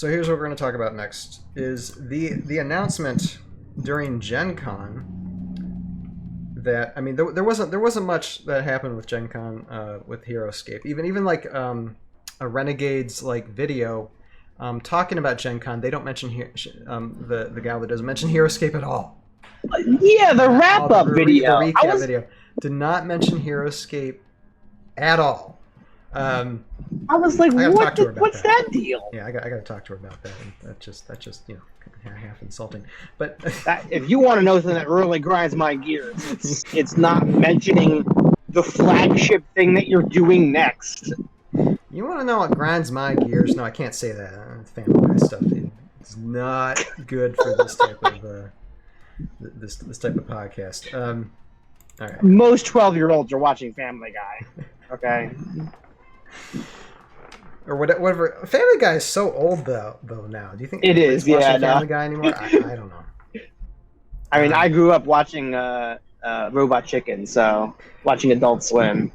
So here's what we're going to talk about next: is the announcement during GenCon that there wasn't much that happened with GenCon with Heroscape. Even like a Renegade's like video talking about GenCon. They don't mention the gal that doesn't mention Heroscape at all. Yeah, the wrap-up video. The recap video did not mention Heroscape at all. I was like, what's that deal? Yeah, I got to talk to her about that. And that's just half insulting. But if you want to know something that really grinds my gears, it's not mentioning the flagship thing that you're doing next. You want to know what grinds my gears? No, I can't say that. Family Guy stuff. It's not good for this type of this type of podcast. All right. Most 12-year-olds are watching Family Guy. Okay. Or whatever. Family Guy is so old though now. Do you think it is? Yeah, Family Guy anymore? I don't know. I mean, I grew up watching Robot Chicken, so watching Adult Swim.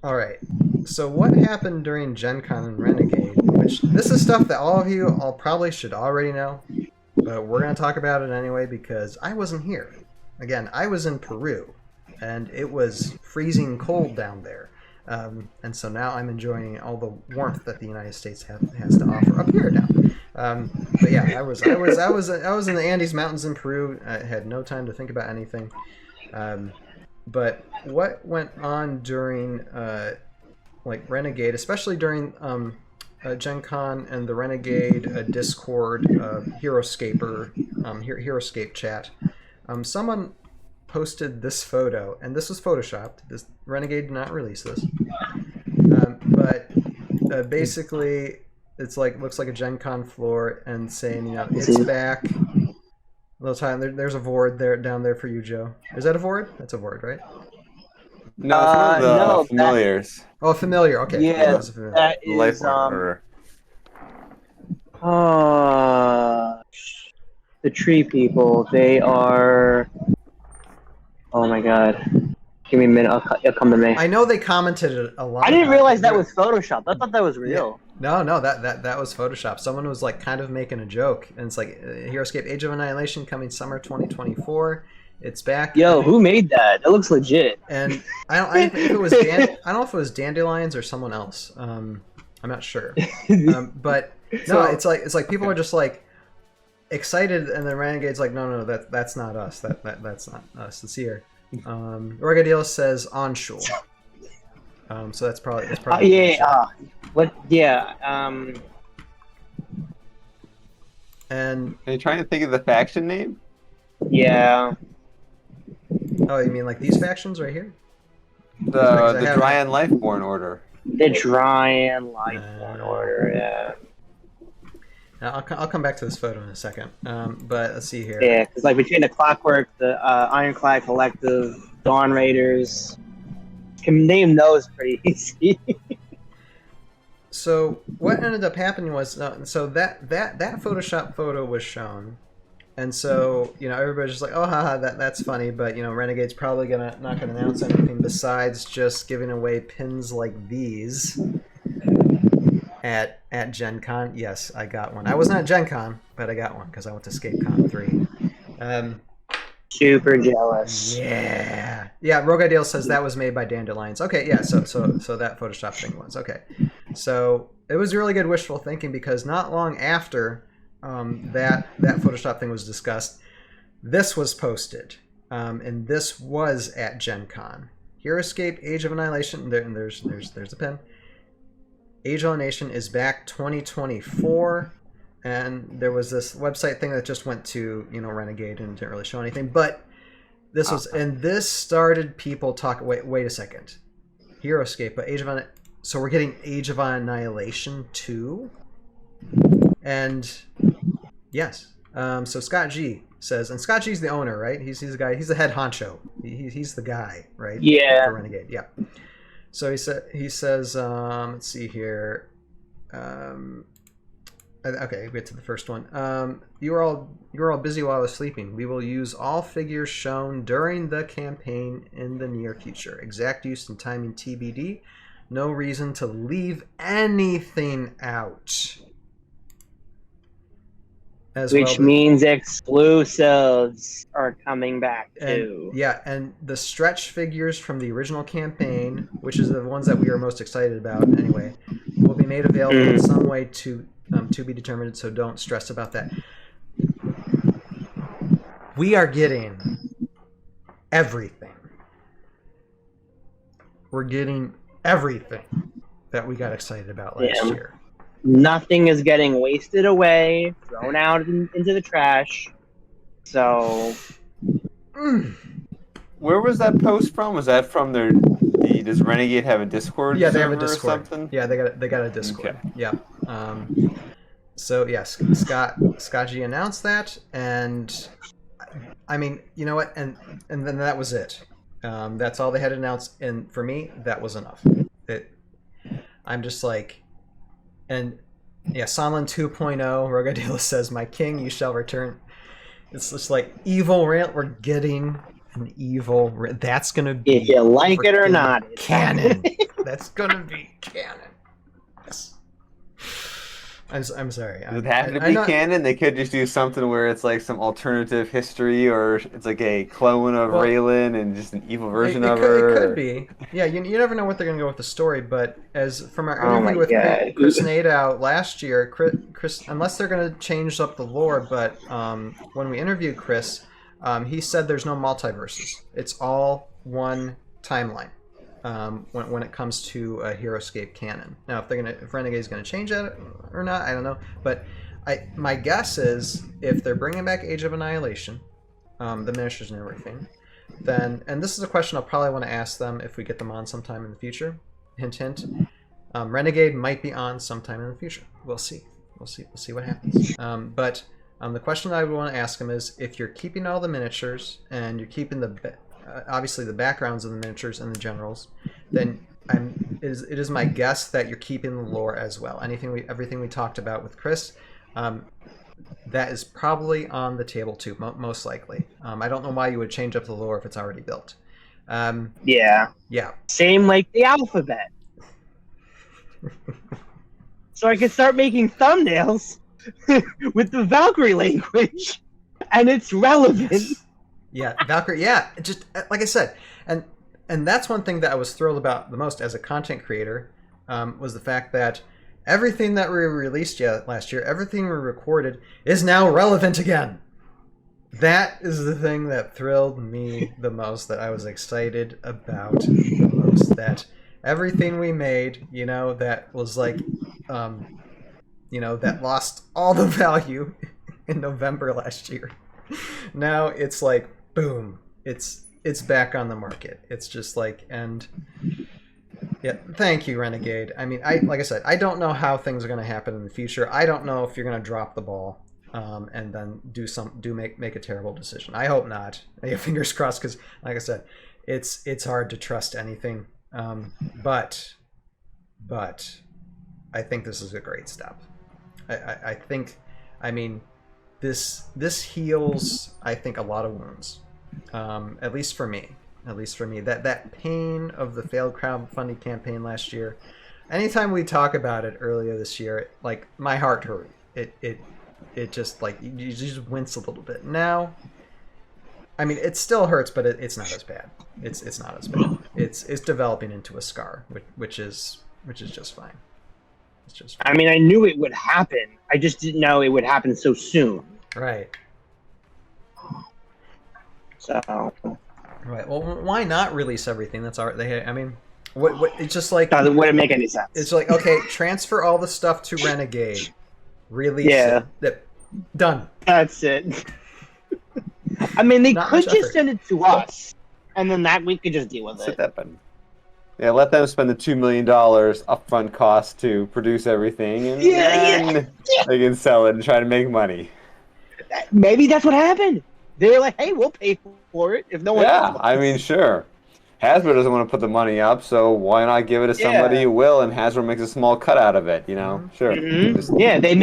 All right. So what happened during GenCon and Renegade? Which this is stuff that all of you all probably should already know, but we're going to talk about it anyway because I wasn't here. Again, I was in Peru, and it was freezing cold down there. And so now I'm enjoying all the warmth that the United States has to offer up here now. But yeah, I was in the Andes Mountains in Peru. I had no time to think about anything. But what went on during like Renegade, especially during GenCon and the Renegade Discord Heroscape chat, someone posted this photo, and this was photoshopped. This Renegade did not release this, but basically it's like looks like a GenCon floor and saying, it's back. A little time. There's a Vord there down there for you, Joe. Is that a Vord? That's a Vord, right? No, it's one of the familiars. Oh, familiar. Okay. Yeah, familiar. that is the tree people. They are. Oh my god. Give me a minute. It'll come to me. I know they commented a lot. I didn't realize that was Photoshopped. I thought that was real. Yeah. No, that was Photoshop. Someone was like kind of making a joke, and it's like Heroscape: Age of Annihilation coming summer 2024. It's back. Yo, who made that? That looks legit. And I don't know if it was Dandelions or someone else. I'm not sure. But no, it's like people are just like excited, and then Renegade's like, no, that's not us. That's not us. It's here. Renegade says onshore. So that's probably what? Yeah. And are you trying to think of the faction name? Yeah. Oh, you mean like these factions right here? The Dryan Lifeborn Order. The Dryan Lifeborn Order. Yeah. Now, I'll come back to this photo in a second, but let's see here. Yeah, because like between the Clockwork, the Ironclad Collective, Dawn Raiders, can name those pretty easy. So what ended up happening was, so that Photoshop photo was shown, and so everybody's just like, oh, haha, that's funny, but Renegade's probably not gonna announce anything besides just giving away pins like these. At GenCon, yes, I got one. I wasn't at GenCon, but I got one because I went to ScapeCon 3. Super jealous. Yeah. Rogadale says that was made by Dandelions. Okay, yeah. So that Photoshop thing was okay. So it was really good wishful thinking because not long after that Photoshop thing was discussed, this was posted, and this was at GenCon. Heroscape: Age of Annihilation. There's a pen. Age of Annihilation is back 2024, and there was this website thing that just went to Renegade and didn't really show anything. But this was, and this started people talking. Wait a second, Heroscape, but Age of so we're getting Age of Annihilation 2, and yes. So Scott G says, and Scott G's the owner, right? He's the guy. He's the head honcho. He's the guy, right? Yeah. For Renegade, yeah. So he says, let's see here. Okay, we get to the first one. You were all busy while I was sleeping. We will use all figures shown during the campaign in the near future. Exact use and timing TBD. no reason to leave anything out. Which means exclusives are coming back too. And the stretch figures from the original campaign, which is the ones that we are most excited about anyway, will be made available in some way to be determined, so don't stress about that. We are getting everything. We're getting everything that we got excited about last year. Nothing is getting wasted away, thrown out into the trash. So, where was that post from? Was that from their? Does Renegade have a Discord? Yeah, they have a Discord. Or something? Yeah, they got a Discord. Okay. Yeah. So yes, Scott G announced that, and I mean, you know what, and then that was it. That's all they had announced, and for me, that was enough. I'm just like. And yeah, Sonlin 2.0, Rogadila says, "My king, you shall return." It's just like evil rant. We're getting an evil rant. That's gonna be, if you like it or not, it's canon. That's gonna be canon. Yes. I'm sorry. Does it have to be canon? They could just do something where it's like some alternative history, or it's like a clone of Raylan and just an evil version of her. It could be. Yeah, you never know what they're going to go with the story, but as from our interview with Chris Nadeau last year, Chris, unless they're going to change up the lore, but when we interviewed Chris, he said there's no multiverses. It's all one timeline. When it comes to Heroscape canon. Now, if Renegade's going to change that or not, I don't know. But my guess is if they're bringing back Age of Annihilation, the miniatures and everything, then, and this is a question I'll probably want to ask them if we get them on sometime in the future. Hint, hint. Renegade might be on sometime in the future. We'll see. We'll see what happens. But the question I would want to ask them is if you're keeping all the miniatures and you're keeping obviously the backgrounds of the miniatures and the generals, then it is my guess that you're keeping the lore as well. Everything we talked about with Chris, that is probably on the table too, most likely. I don't know why you would change up the lore if it's already built. Yeah. Same like the alphabet. So I can start making thumbnails with the Valkyrie language, and it's relevant. Yes. Yeah, Valkyrie. Yeah, just like I said, and that's one thing that I was thrilled about the most as a content creator, was the fact that everything that we released last year, everything we recorded, is now relevant again. That is the thing that thrilled me the most, that I was excited about the most. That everything we made, that was like, that lost all the value in November last year. Now it's like, boom, it's back on the market. It's just like, and yeah, thank you, Renegade. I mean, like I said, I don't know how things are going to happen in the future. I don't know if you're going to drop the ball and then make a terrible decision. I hope not. Fingers crossed, because like I said, it's hard to trust anything. But I think this is a great step. I think, I mean, this heals, I think, a lot of wounds. At least for me. That pain of the failed crowdfunding campaign last year. Anytime we talk about it earlier this year, like, my heart hurt. It just, like, you just wince a little bit. Now, I mean, it still hurts, but it's not as bad. It's not as bad. It's developing into a scar, which is just fine. It's just fine. I mean, I knew it would happen. I just didn't know it would happen so soon. Right. So. Right. Well, why not release everything that's already? I mean, what? It's just like, it wouldn't make any sense. It's like, okay, transfer all the stuff to Renegade. Release it. Done. That's it. I mean, they could just send it to us, and then that we could just deal with it. Yeah, let them spend the $2 million upfront cost to produce everything, and then they can sell it and try to make money. Maybe that's what happened. They're like, hey, we'll pay for it if no one else. I mean, sure. Hasbro doesn't want to put the money up, so why not give it to somebody who will, and Hasbro makes a small cut out of it, Sure. Mm-hmm. Yeah, they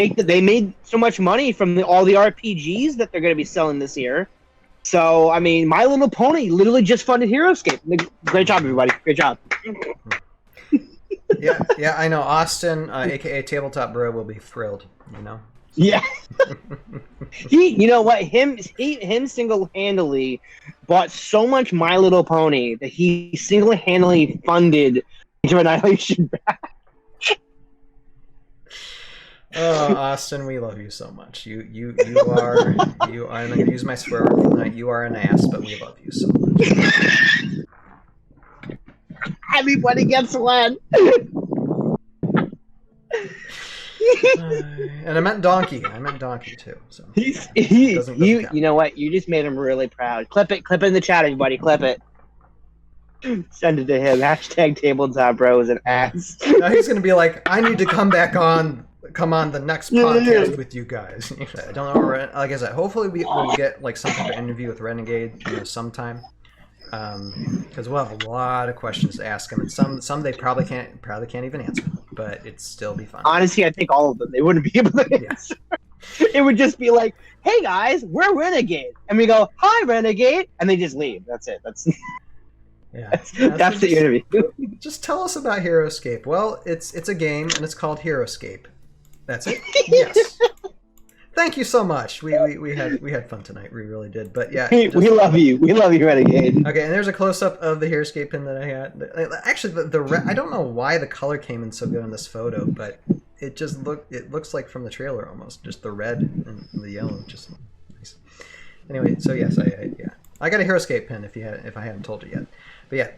made so much money from all the RPGs that they're going to be selling this year. So, I mean, My Little Pony literally just funded Heroscape. Great job, everybody. Great job. Yeah, I know. Austin, aka Tabletop Bro, will be thrilled. You know. Yeah. You know what? Him single-handedly bought so much My Little Pony that he single-handedly funded Age of Annihilation. Oh, Austin, we love you so much. You are. I'm going to use my swear word tonight. You are an ass, but we love you so much. Everybody gets one. And I meant donkey. I meant donkey too. So You know what? You just made him really proud. Clip it in the chat, everybody. Clip it. Send it to him. Hashtag Tabletop Bro is an ass. Now he's gonna be like, I need to come on the next podcast with you guys. I don't know. Like I said, hopefully we'll get like some type of interview with Renegade, sometime. Because we'll have a lot of questions to ask him, and some they probably can't even answer, but it'd still be fun. Honestly, I think all of them they wouldn't be able to answer. It would just be like, "Hey guys, we're Renegade," and we go, "Hi Renegade," and they just leave. That's it. That's the interview. Just tell us about Heroscape. Well, it's a game, and it's called Heroscape. That's it. Yes. Thank you so much. We had fun tonight. We really did. But yeah, we love you. We love you, Renegade. Okay, and there's a close up of the Heroscape pin that I had. Actually, the I don't know why the color came in so good in this photo, but it looks like from the trailer almost. Just the red and the yellow, just nice. Anyway, so yes, I got a Heroscape pin if I hadn't told you yet. But yeah,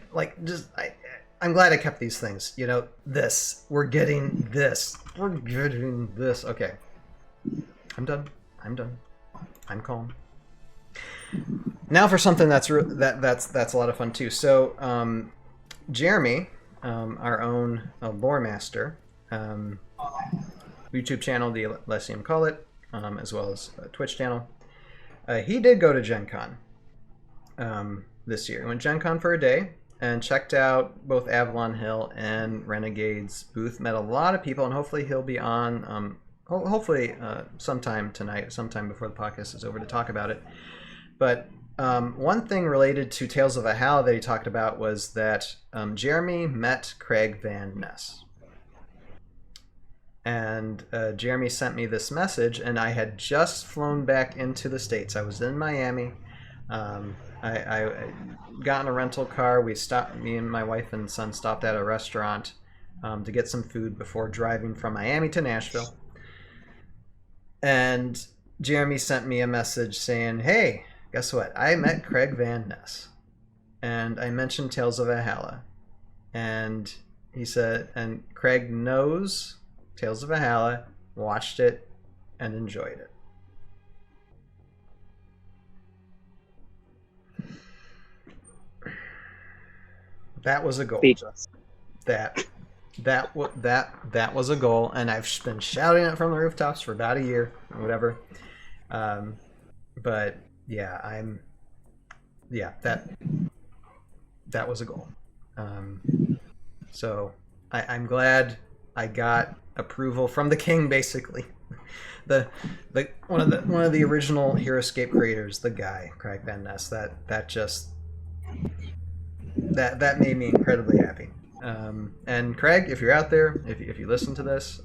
I'm glad I kept these things. We're getting this. Okay. I'm done. I'm calm. Now for something that's a lot of fun too. So, Jeremy, our own lore master, YouTube channel, the Elysium Call It, as well as a Twitch channel. He did go to GenCon this year. He went GenCon for a day and checked out both Avalon Hill and Renegade's booth. Met a lot of people, and hopefully he'll be on. Hopefully sometime tonight, sometime before the podcast is over, to talk about it. But one thing related to Tales of Valhalla that he talked about was that Jeremy met Craig Van Ness. And Jeremy sent me this message, and I had just flown back into the States. I was in Miami. I got in a rental car. Me and my wife and son stopped at a restaurant to get some food before driving from Miami to Nashville. And Jeremy sent me a message saying, "Hey, guess what? I met Craig Van Ness." And I mentioned Tales of Valhalla. And he said, and Craig knows Tales of Valhalla, watched it, and enjoyed it. That was a goal. Speechless. That was a goal, and I've been shouting it from the rooftops for about a year or whatever. But yeah, that was a goal. So I'm glad I got approval from the king, basically. One of the original Heroscape creators, the guy Craig Van Ness. That made me incredibly happy. And Craig, if you're out there, if you listen to this,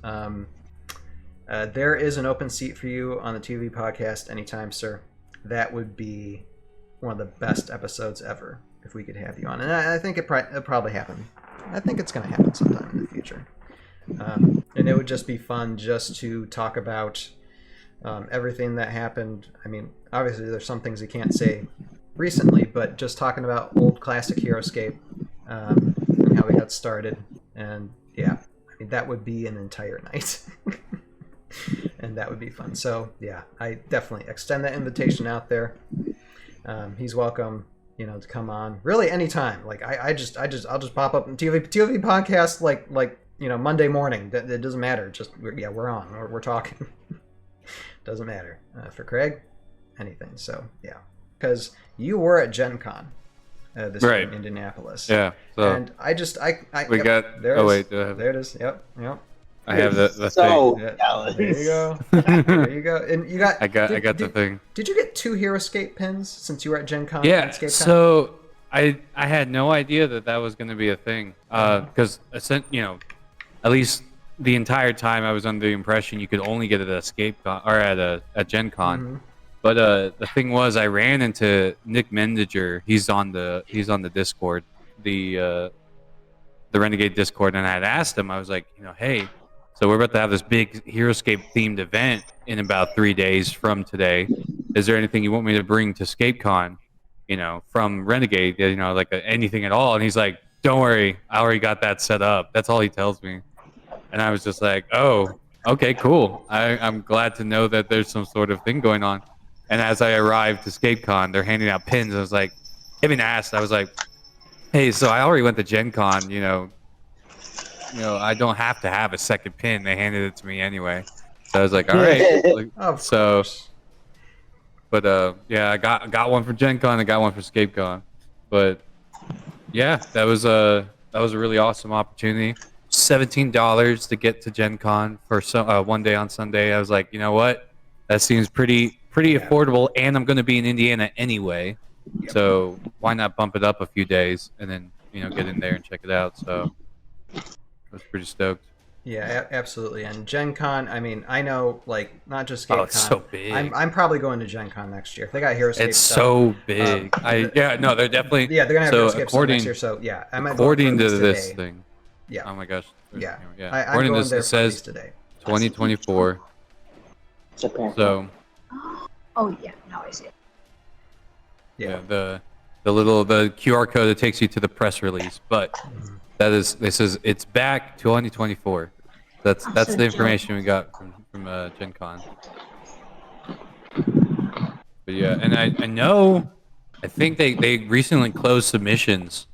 there is an open seat for you on the TV podcast anytime, sir. That would be one of the best episodes ever if we could have you on. And I think it'll probably happen. I think it's going to happen sometime in the future. And it would just be fun just to talk about everything that happened. I mean, obviously there's some things you can't say recently, but just talking about old classic Heroscape, and how we got started. And yeah, I mean, that would be an entire night. And that would be fun. So yeah, I definitely extend that invitation out there. He's welcome, to come on really anytime. Like I'll just pop up in TV podcast like Monday morning. That doesn't matter. We're on. We're talking. Doesn't matter. For Craig, anything. So yeah, because you were at GenCon this year in Indianapolis. Yeah. So and we yep, got. There Oh it is. wait. There it is. Yep. I have the So thing. Yeah. There you go. There you go. And you got. I got the thing. Did you get 2 Heroscape pins since you were at GenCon? Yeah. and So I had no idea that was going to be a thing. Because at least the entire time I was under the impression you could only get it at EscapeCon or at GenCon. Mm-hmm. But the thing was, I ran into Nick Mendiger. He's on the Discord, the Renegade Discord, and I had asked him. I was like, hey, so we're about to have this big Heroscape themed event in about 3 days from today. Is there anything you want me to bring to ScapeCon? From Renegade, like anything at all? And he's like, don't worry, I already got that set up. That's all he tells me. And I was just like, oh, okay, cool. I'm glad to know that there's some sort of thing going on. And as I arrived to ScapeCon, they're handing out pins. I was like, even asked, I was like, hey, so I already went to GenCon, I don't have to have a second pin. They handed it to me anyway. So I was like, all right. But yeah, I got one for GenCon, I got one for ScapeCon. But yeah, that was a really awesome opportunity. $17 to get to GenCon for one day on Sunday. I was like, you know what? That seems pretty affordable, and I'm going to be in Indiana anyway. So why not bump it up a few days and then get in there and check it out? So I was pretty stoked. Yeah, absolutely. And GenCon, I mean, I know, like, not just ScapeCon. Oh, it's so big. I'm probably going to GenCon next year. If they got Heroscape It's stuff, so big. They're definitely. Yeah, they're gonna have Heroscape stuff according next year. So yeah, I might according vote to for this today. thing. Yeah. Oh my gosh. Yeah. According I'm to going this, there it for says these today. 2024. So Oh yeah, now I see it. Yeah. the QR code that takes you to the press release, but this is it's back 2024. That's so the information we got from GenCon. But yeah, and I know, I think they recently closed submissions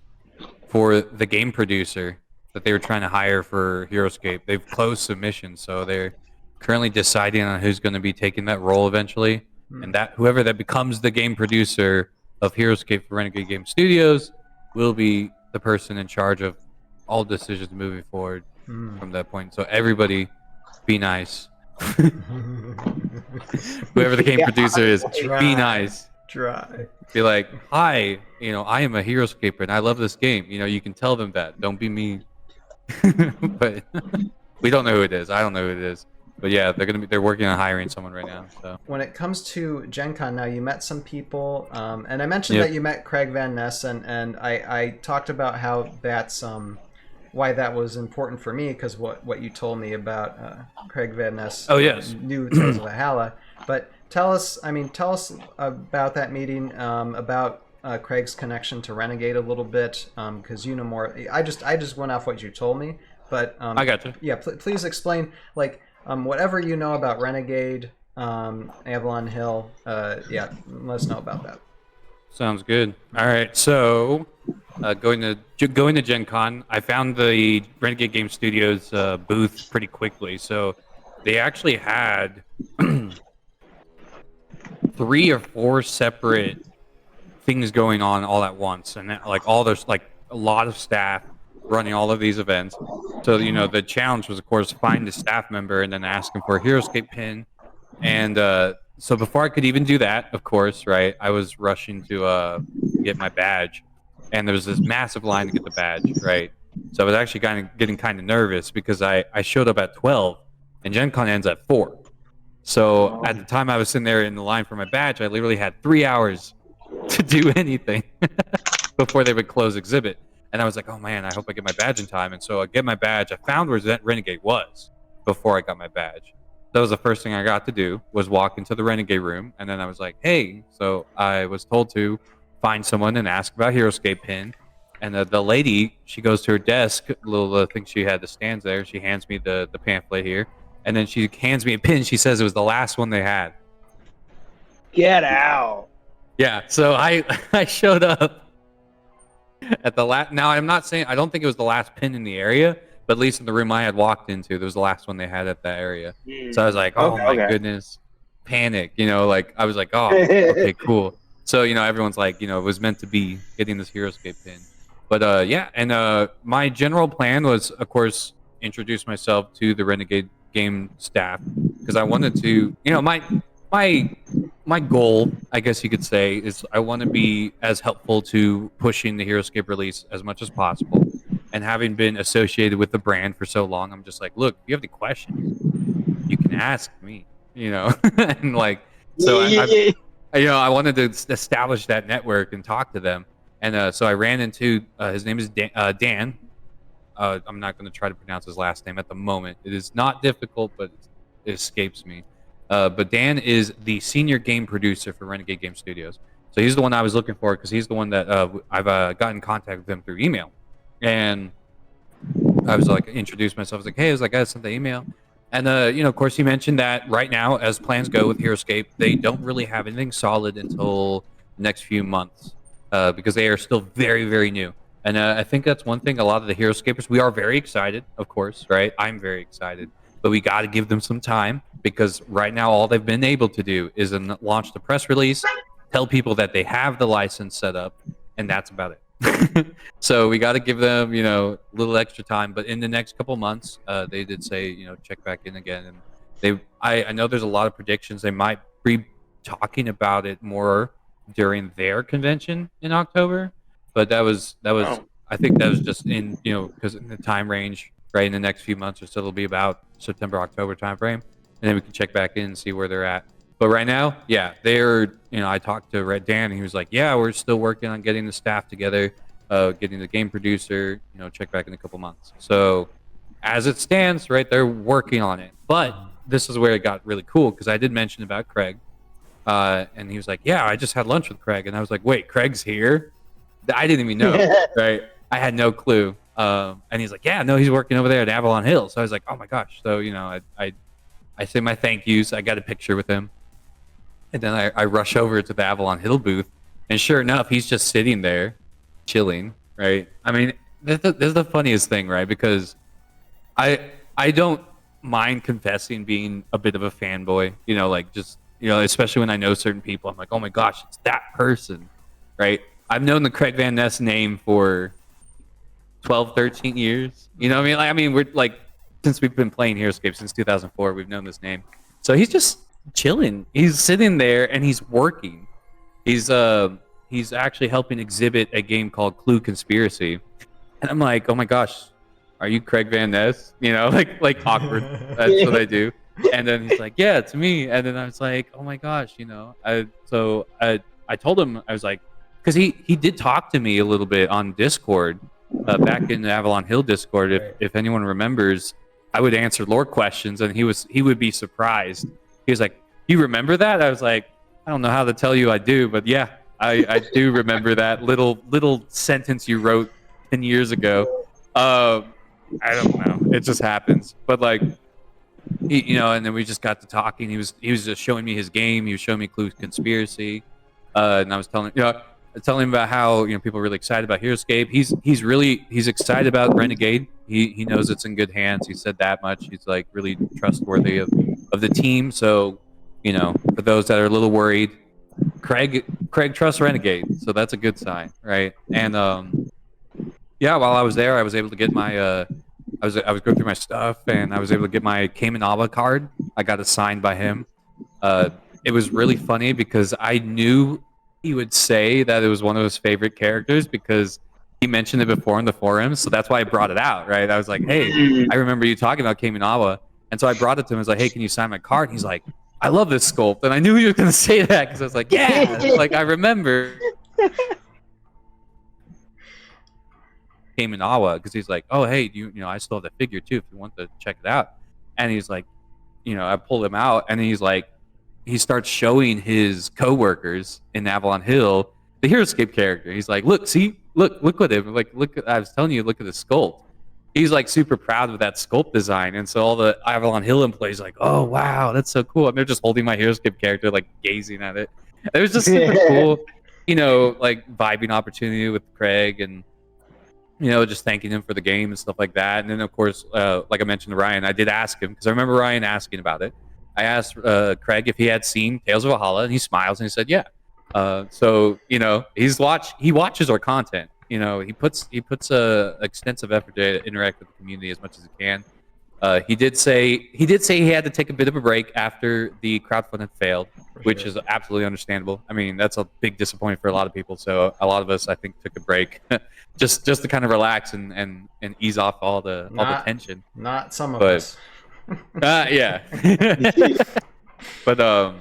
for the game producer that they were trying to hire for Heroscape. They've closed submissions, so they're currently deciding on who's going to be taking that role eventually. And that whoever that becomes the game producer of Heroscape for Renegade Game Studios will be the person in charge of all decisions moving forward from that point. So everybody, be nice. Whoever the game producer is, be nice. Try. Be like, hi, I am a Heroscaper and I love this game. You can tell them that. Don't be mean. But we don't know who it is. I don't know who it is. But yeah, they're working on hiring someone right now. So when it comes to GenCon, now you met some people, and I mentioned that you met Craig Van Ness, and I talked about how that's why that was important for me, because what you told me about Craig Van Ness. Oh yes, new Tales of Valhalla. But tell us about that meeting, about Craig's connection to Renegade a little bit, because you know more. I just went off what you told me, but I got you. Yeah, please explain, like. Whatever you know about Renegade, Avalon Hill, yeah, let us know about that. Sounds good. All right, so going to GenCon, I found the Renegade Game Studios booth pretty quickly. So they actually had 3 or 4 separate things going on all at once, and like all there's like a lot of staff running all of these events. So the challenge was, of course, find a staff member and then ask him for a Heroscape pin. And so before I could even do that, of course, right, I was rushing to get my badge, and there was this massive line to get the badge, right? So I was actually getting kind of nervous because I showed up at 12 and GenCon ends at 4. So at the time I was sitting there in the line for my badge, I literally had 3 hours to do anything before they would close exhibit. And I was like, oh man, I hope I get my badge in time. And so I get my badge. I found where that Renegade was before I got my badge. That was the first thing I got to do, was walk into the Renegade room. And then I was like, hey, so I was told to find someone and ask about Heroscape pin. And the lady, she goes to her desk, little thing she had, the stands there. She hands me the pamphlet here. And then she hands me a pin. She says it was the last one they had. Get out. Yeah, so I showed up at the last. Now I'm not saying, I don't think it was the last pin in the area, but at least in the room I had walked into, there was the last one they had at that area. So I was like, oh my goodness, panic. Like I was like, oh, okay, cool. So everyone's like, it was meant to be getting this Heroscape pin. But yeah, and my general plan was, of course, introduce myself to the Renegade game staff, because I wanted to, my goal, I guess you could say, is I want to be as helpful to pushing the Heroscape release as much as possible. And having been associated with the brand for so long, I'm just like, look, if you have any questions, you can ask me, and like, so I wanted to establish that network and talk to them. And so I ran into his name is Dan. I'm not going to try to pronounce his last name at the moment. It is not difficult, but it escapes me. But Dan is the senior game producer for Renegade Game Studios. So he's the one I was looking for because he's the one that I've gotten in contact with him through email. And I was like, introduced myself. I was like, hey, I sent the email. And, of course, he mentioned that right now, as plans go with Heroscape, they don't really have anything solid until the next few months because they are still very, very new. And I think that's one thing. A lot of the Heroscapers, we are very excited, of course, right? I'm very excited. But we got to give them some time because right now all they've been able to do is launch the press release, tell people that they have the license set up, and that's about it. So we got to give them, a little extra time. But in the next couple months, they did say, check back in again. And I know there's a lot of predictions. They might be talking about it more during their convention in October. But that was I think that was just in, because in the time range, right, in the next few months or so, it'll be about September, October timeframe. And then we can check back in and see where they're at. But right now, yeah, they're, I talked to Red Dan, and he was like, yeah, we're still working on getting the staff together, getting the game producer, check back in a couple months. So as it stands, right, they're working on it. But this is where it got really cool because I did mention about Craig. And he was like, yeah, I just had lunch with Craig. And I was like, wait, Craig's here? I didn't even know, right? I had no clue. And he's like, yeah, no, he's working over there at Avalon Hill. So I was like, oh my gosh. So, I say my thank yous. I got a picture with him. And then I rush over to the Avalon Hill booth. And sure enough, he's just sitting there chilling, right? I mean, this is the funniest thing, right? Because I don't mind confessing being a bit of a fanboy, especially when I know certain people. I'm like, oh my gosh, it's that person, right? I've known the Craig Van Ness name for 12, 13 years. You know what I mean? We're like, since we've been playing Heroscape since 2004, we've known this name. So he's just chilling. He's sitting there and he's working. He's actually helping exhibit a game called Clue Conspiracy. And I'm like, oh my gosh, are you Craig Van Ness? Like awkward. That's what I do. And then he's like, yeah, it's me. And then I was like, oh my gosh, I told him, I was like, because he did talk to me a little bit on Discord, back in the Avalon Hill Discord. If anyone remembers, I would answer lore questions, and he would be surprised. He was like, "You remember that?" I was like, "I don't know how to tell you I do, but yeah, I do remember that little sentence you wrote 10 years ago." I don't know. It just happens. But like, and then we just got to talking. He was just showing me his game. He was showing me Clue Conspiracy, and I was telling him about how people are really excited about Heroscape. He's excited about Renegade. He knows it's in good hands. He said that much. He's like really trustworthy of the team. So for those that are a little worried, Craig trusts Renegade. So that's a good sign, right? And while I was there, I was able to get my I was going through my stuff, and I was able to get my Kaminawa card. I got it signed by him. It was really funny because I knew he would say that it was one of his favorite characters because he mentioned it before in the forums. So that's why I brought it out, right? I was like, hey, I remember you talking about Kaminawa. And so I brought it to him. I was like, hey, can you sign my card? And he's like, I love this sculpt. And I knew he was going to say that because I was like, yeah, like I remember Kaminawa because he's like, oh, hey, I still have the figure too if you want to check it out. And he's like, I pulled him out, and he's like, he starts showing his coworkers in Avalon Hill the Heroscape character. He's like, look at him. Like, I was telling you, look at the sculpt. He's like super proud of that sculpt design. And so all the Avalon Hill employees are like, oh wow, that's so cool. And they're just holding my Heroscape character, like gazing at it. It was just super cool, like vibing opportunity with Craig, and just thanking him for the game and stuff like that. And then of course, like I mentioned to Ryan, I did ask him because I remember Ryan asking about it. I asked Craig if he had seen Tales of Valhalla, and he smiles and he said, yeah. So he watches our content. He puts extensive effort to interact with the community as much as he can. He did say he had to take a bit of a break after the crowdfund had failed, which is absolutely understandable. I mean, that's a big disappointment for a lot of people. So a lot of us, I think, took a break just to kind of relax and ease off all the tension. Not some of us. Yeah. But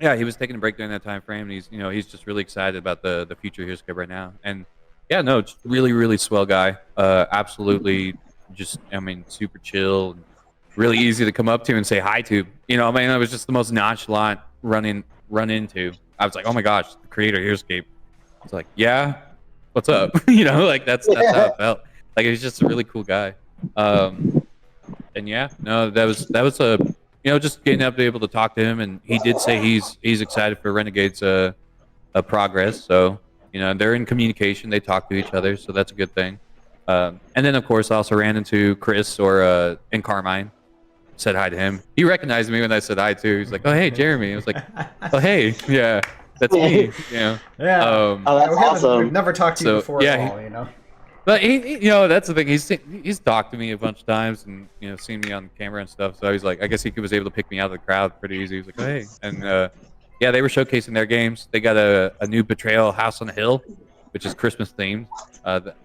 yeah, he was taking a break during that time frame. And he's just really excited about the future of Heroscape right now. And yeah, no, just really, really swell guy. Absolutely, just super chill, and really easy to come up to and say hi to. It was just the most nonchalant run into. I was like, oh my gosh, the creator of Heroscape. It's like, yeah, what's up? That's how it felt. Like, he was just a really cool guy. And yeah, no, that was a just getting up to be able to talk to him, and he did say he's excited for Renegade's progress. So they're in communication, they talk to each other, so that's a good thing. And then of course I also ran into Chris and Carmine, said hi to him. He recognized me when I said hi too. He's like, oh hey Jeremy. I was like, oh hey, yeah, that's me. Yeah. Oh, that's awesome. We've never talked to you before at all. But he that's the thing. He's talked to me a bunch of times, and seen me on camera and stuff. So he's like, I guess he was able to pick me out of the crowd pretty easy. He was like, oh, hey, and yeah, they were showcasing their games. They got a new Betrayal House on the Hill, which is Christmas themed.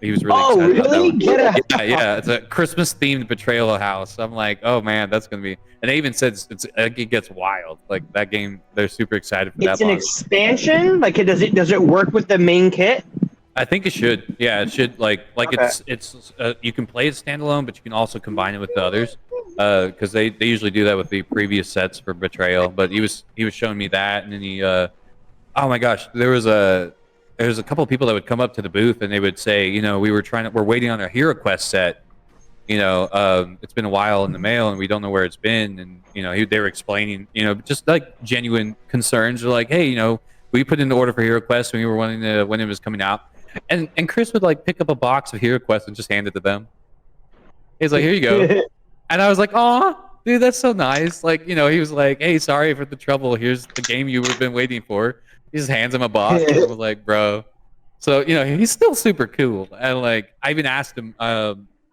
He was really excited about that one. Yeah, it's a Christmas themed Betrayal House. I'm like, oh man, that's gonna be. And they even said it gets wild. Like that game, they're super excited for that. It's an expansion. Like, does it work with the main kit? I think it should. Yeah, it should. Like okay. It's you can play it standalone, but you can also combine it with the others. Because they usually do that with the previous sets for Betrayal. But he was showing me that, and then he, oh my gosh, there's a couple of people that would come up to the booth and they would say, we're waiting on our Hero Quest set. It's been a while in the mail and we don't know where it's been, and they were explaining, just like genuine concerns. They're like, hey, we put in the order for Hero Quest and we were wanting when it was coming out. And Chris would like pick up a box of Hero Quest and just hand it to them. He's like, here you go. And I was like, aw, dude, that's so nice. Like, he was like, hey, sorry for the trouble. Here's the game you've been waiting for. He just hands him a box. And I was like, bro. So, he's still super cool. And like, I even asked him,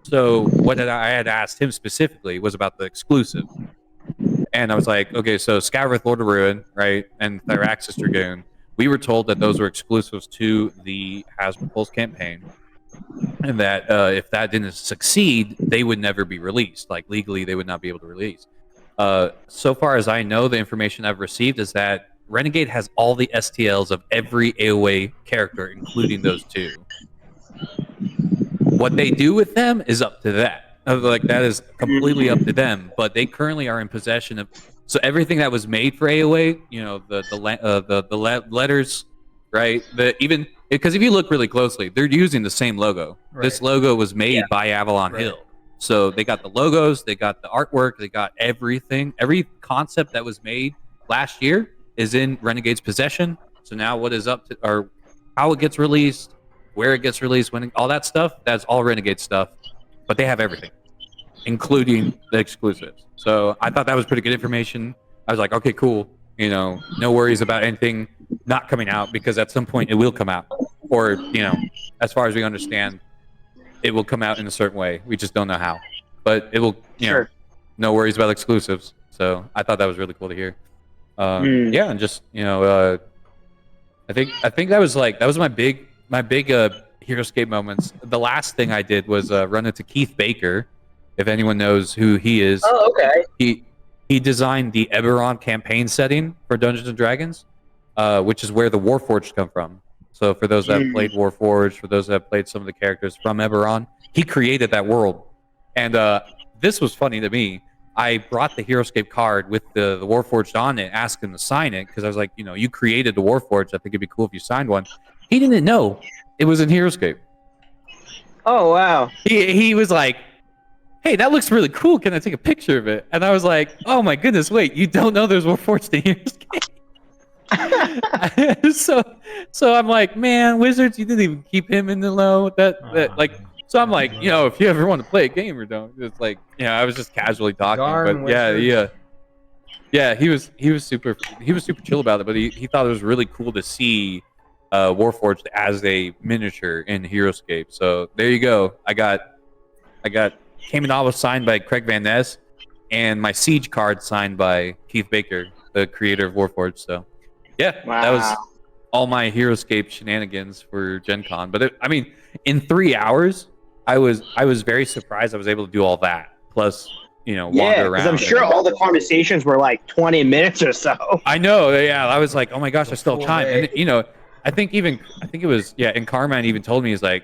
so what I had asked him specifically was about the exclusive. And I was like, okay, so Scavarith, Lord of Ruin, right? And Thyraxis Dragoon. We were told that those were exclusives to the Hasbro Pulse campaign, and that if that didn't succeed, they would never be released. Like, legally, they would not be able to release. So far as I know, the information I've received is that Renegade has all the STLs of every AOA character, including those two. What they do with them is up to that. Like, that is completely up to them. But they currently are in possession of. So everything that was made for AOA, the letters, right? Even because if you look really closely, they're using the same logo. Right. This logo was made by Avalon Hill. So they got the logos, they got the artwork, they got everything. Every concept that was made last year is in Renegade's possession. So now what is up to, or how it gets released, where it gets released, when all that stuff, that's all Renegade stuff. But they have everything, including the exclusives. So I thought that was pretty good information. I was like, okay, cool. No worries about anything not coming out, because at some point it will come out. Or, as far as we understand, it will come out in a certain way. We just don't know how. But it will, sure. No worries about exclusives. So I thought that was really cool to hear. Yeah, and just, I think that was my big Heroscape moments. The last thing I did was run into Keith Baker. If anyone knows who he is. Oh, okay. He designed the Eberron campaign setting for Dungeons and Dragons, which is where the Warforged come from. So for those that have played Warforged, for those that have played some of the characters from Eberron, he created that world. And this was funny to me. I brought the Heroscape card with the Warforged on it, asked him to sign it, because I was like, you created the Warforged. I think it'd be cool if you signed one. He didn't know it was in Heroscape. Oh, wow. He was like, hey, that looks really cool. Can I take a picture of it? And I was like, oh my goodness, wait, you don't know there's Warforged in Heroscape? So I'm like, man, Wizards, you didn't even keep him in the know. So I'm like, if you ever want to play a game or don't, it's like, I was just casually talking. But yeah, he was super chill about it. But he thought it was really cool to see Warforged as a miniature in Heroscape. So there you go. I got Kamigawa signed by Craig Van Ness, and my Siege card signed by Keith Baker, the creator of Warforged. So, yeah, that was all my Heroscape shenanigans for Gen Con. But I mean, in 3 hours, I was very surprised I was able to do all that. Plus, wander around. Because I'm sure all the conversations were like 20 minutes or so. I know. Yeah, I was like, oh my gosh, I still have time. And I think it was and Carmine even told me, he's like,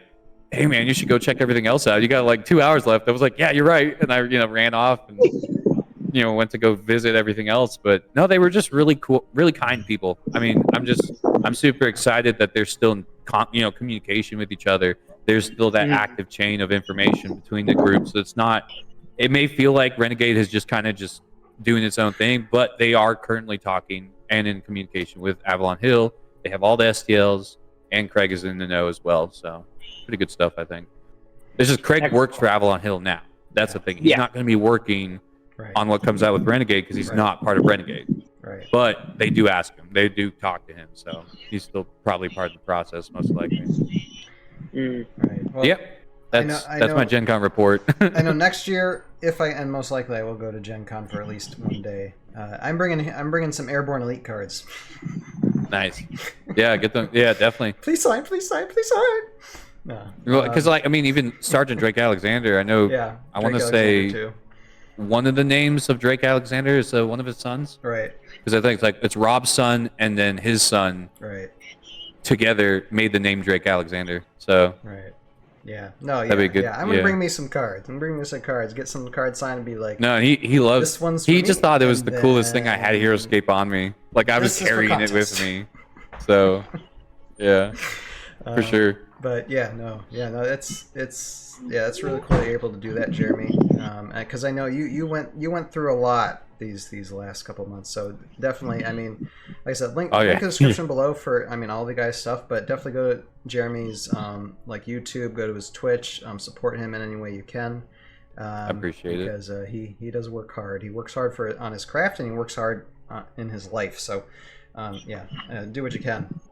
hey man, you should go check everything else out. You got like 2 hours left. I was like, yeah, you're right. And I ran off and went to go visit everything else. But no, they were just really cool, really kind people. I mean, I'm super excited that they're still in communication with each other. There's still that active chain of information between the groups. So it may feel like Renegade is just kind of just doing its own thing, but they are currently talking and in communication with Avalon Hill. They have all the STLs, and Craig is in the know as well. So pretty good stuff, I think. It's just Craig works for Avalon Hill now. That's the thing. He's not going to be working on what comes out with Renegade because he's not part of Renegade. Right. But they do ask him. They do talk to him. So he's still probably part of the process, most likely. Right. Well, yep. That's my Gen Con report. I know next year, and most likely I will go to Gen Con for at least one day. I'm bringing some Airborne Elite cards. Nice. Yeah, get them. Yeah, definitely. Please sign. No. Because even Sergeant Drake Alexander, I know. Yeah. I want to say one of the names of Drake Alexander is one of his sons. Right. Because I think it's Rob's son and then his son. Right. Together made the name Drake Alexander. So. Right. Yeah. No. Yeah. That'd be good. Yeah. I'm gonna bring me some cards. Get some cards signed and be like. No, he loves. This one's. He just thought it was the coolest thing. I had a Heroscape on me. Like I was carrying it with me. So, yeah, for sure. But it's really cool that you're able to do that, Jeremy. Because I know you went through a lot these last couple of months. So definitely, I mean, like I said, link in the description below for all the guys' stuff. But definitely go to Jeremy's YouTube, go to his Twitch, support him in any way you can. I appreciate it because he does work hard. He works hard on his craft and he works hard in his life. So do what you can.